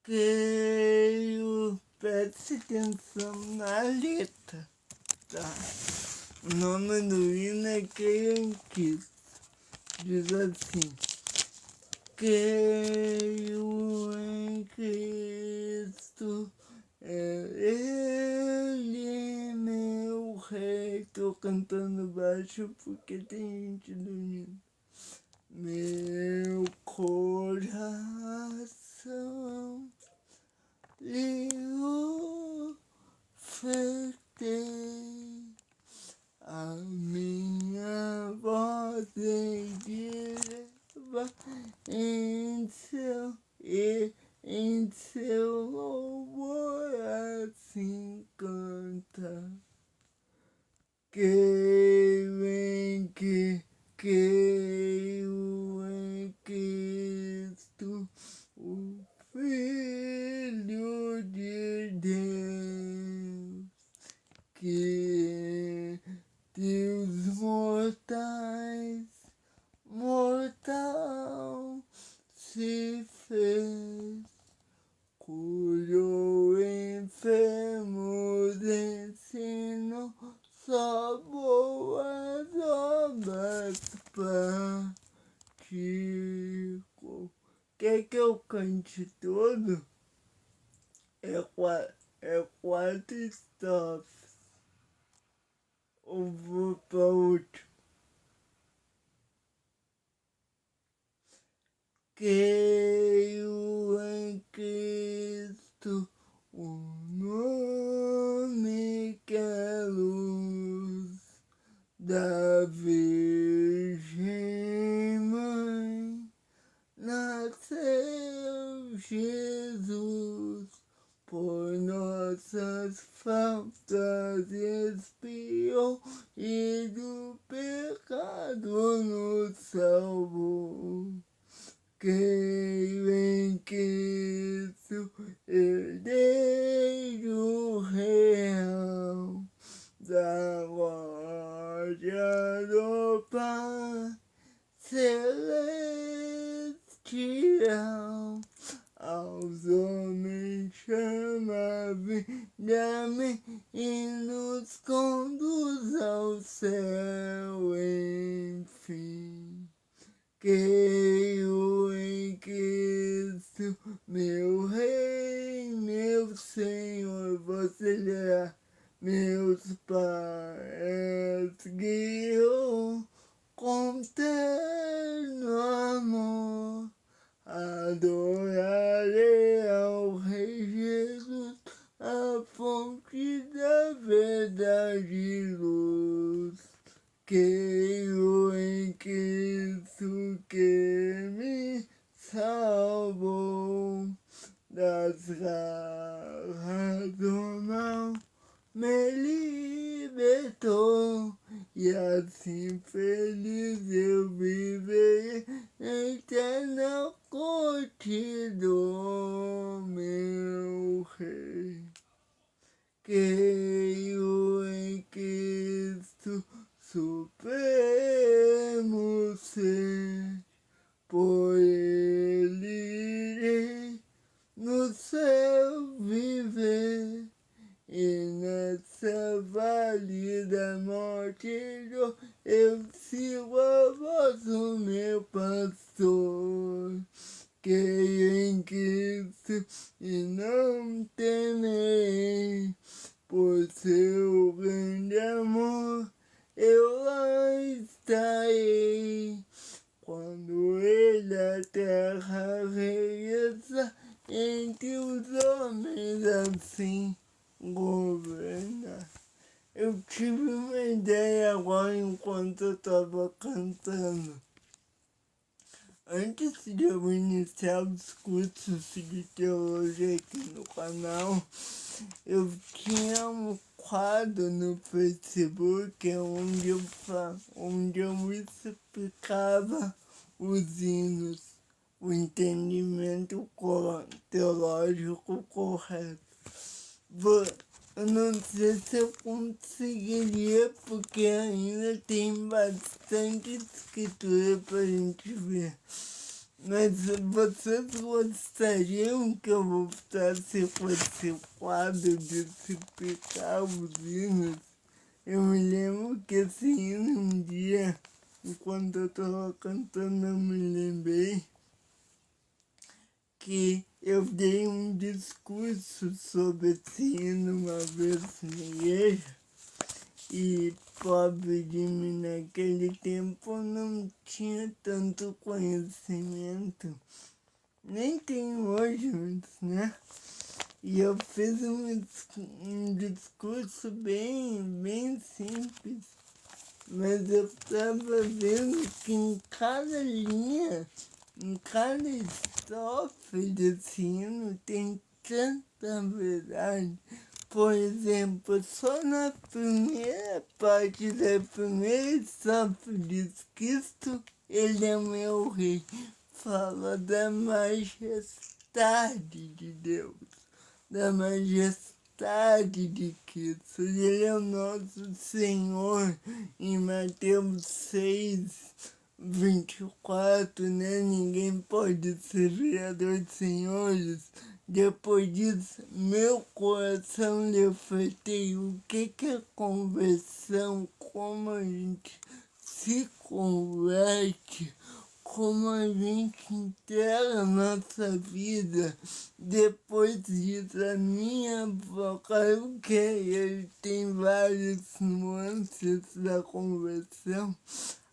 Creio, preste atenção na letra, tá? O nome do hino é Creio em Cristo. Diz assim. Creio em Cristo, Ele é meu rei. Tô cantando baixo porque tem gente dormindo. Meu coração lhe ofertei, a minha voz eleva em seu louvor assim canta. Creio em Cristo, o Filho de Deus. Quer que eu cante todo? É 4 estrofes. Eu vou para o último. Creio em Cristo, o nome que é luz da Virgem Mãe. Nasceu Jesus, por nossas faltas expiou e do pecado nos salvou. Creio em Cristo, Herdeiro real, da glória do Pai celestial. Aos homens chama vindame e nos conduz ao céu, enfim. Creio em Cristo, meu Rei, meu Senhor, você já meus pais guiou com terno amor. Adorarei ao Rei Jesus, a fonte da verdade e luz. Creio em Cristo que me salvou das garras do mal, me libertou, e assim feliz eu viverei na eterna corte do meu Rei. Creio em Cristo, supremo ser, por ele irei no céu viver, e nessa vale da morte eu sigo a voz do meu pastor. Creio em Cristo e não temerei, por seu grande amor eu lá estarei. Quando ele a terra regressa, entre os homens assim governa. Eu tive uma ideia agora enquanto eu estava cantando. Antes de eu iniciar os cursos de teologia aqui no canal, eu tinha um quadro no Facebook onde eu explicava os hinos, o entendimento teológico correto. Eu não sei se eu conseguiria, porque ainda tem bastante escritura pra gente ver. Mas vocês gostariam que eu voltasse com esse quadro de explicar os hinos? Eu me lembro que esse hino um dia, enquanto eu estava cantando, eu me lembrei que eu dei um discurso sobre esse hino uma vez na igreja, e pobre de mim naquele tempo não tinha tanto conhecimento, nem tenho hoje, né? E eu fiz um discurso bem simples, mas eu estava vendo que em cada linha, em cada estrofe desse hino tem tanta verdade. Por exemplo, só na primeira parte da primeira estrofe diz: Cristo, ele é meu Rei. Fala da majestade de Deus, da majestade de Cristo. Ele é o nosso Senhor. Em Mateus 6:24, né? Ninguém pode servir a dois senhores. Depois disso, meu coração lhe ofertei. O que é conversão? Como a gente se converte? como a gente entrega a nossa vida. Depois disso, a minha vocal, que ele tem várias nuances da conversão,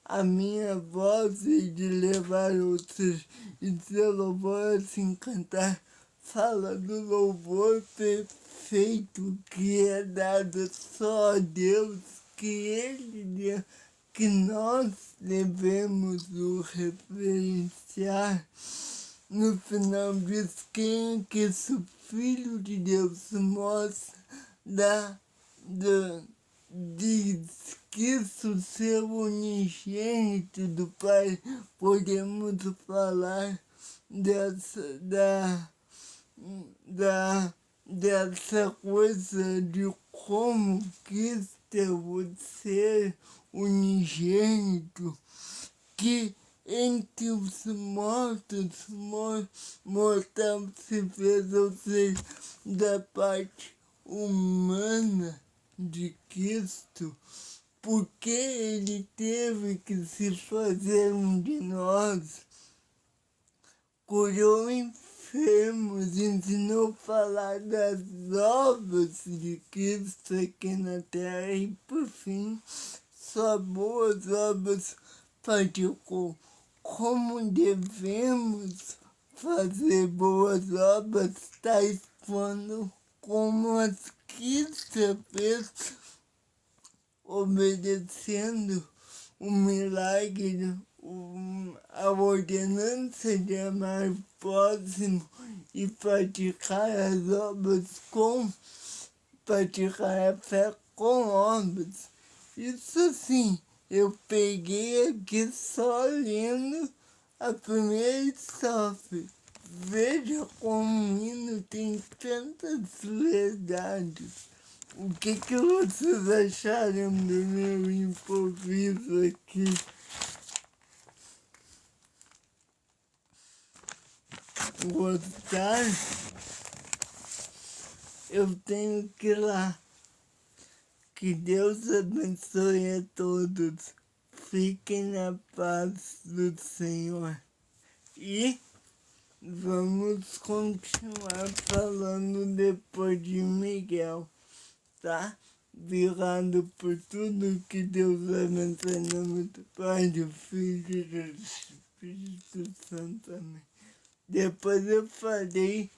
a minha voz e de levar outros e ser louvor assim, cantar, fala do louvor perfeito que é dado só a Deus, que Ele deu, que nós devemos o referenciar. No final diz quem que o Filho de Deus mostra, diz que o seu unigênito do Pai, podemos falar dessa coisa de como Cristo é o ser unigênito, que entre os mortos, mortal se fez, ou seja, da parte humana de Cristo, porque ele teve que se fazer um de nós, curou enfermos, ensinou a falar das obras de Cristo aqui na terra e, por fim, só boas obras praticou. Como devemos fazer boas obras, tais quando, como as que Cristo fez, obedecendo o milagre, a ordenança de amar o próximo e praticar as obras praticar a fé com obras. Isso sim, eu peguei aqui só lendo a primeira estrofe. Veja como o hino tem tantas verdades. O que vocês acharam do meu improviso aqui? Gostaram? Eu tenho que ir lá. Que Deus abençoe a todos. Fiquem na paz do Senhor. E vamos continuar falando depois de Miguel, tá? Obrigado por tudo, que Deus abençoe em nome do Pai, do Filho e do Espírito Santo. Amém. Depois eu farei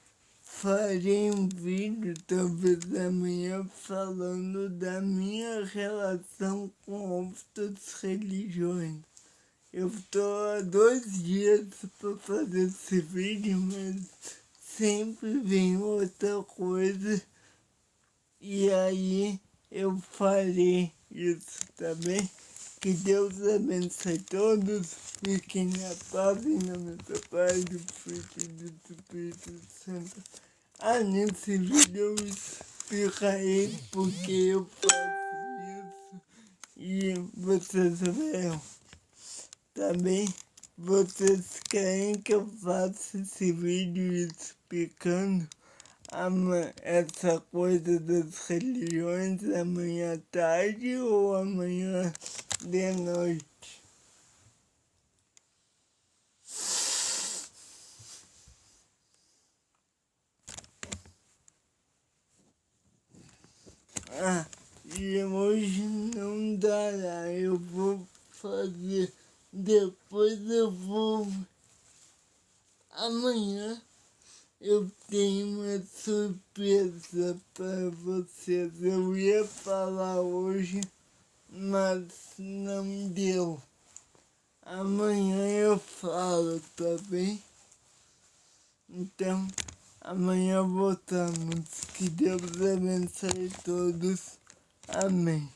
um vídeo, talvez amanhã, falando da minha relação com outras religiões. Eu estou há 2 dias para fazer esse vídeo, mas sempre vem outra coisa e aí eu farei isso, tá bem? Que Deus abençoe todos, fiquem na paz em nome do Pai, do Filho e do Espírito Santo. Nesse vídeo eu explicarei porque eu faço isso e vocês verão, tá bem? Vocês querem que eu faça esse vídeo explicando essa coisa das religiões amanhã à tarde ou amanhã de noite? E hoje não dará, eu vou fazer, depois eu vou, amanhã eu tenho uma surpresa para vocês. Eu ia falar hoje, mas não deu. Amanhã eu falo, tá bem? Então, amanhã voltamos. Que Deus abençoe todos. Amém.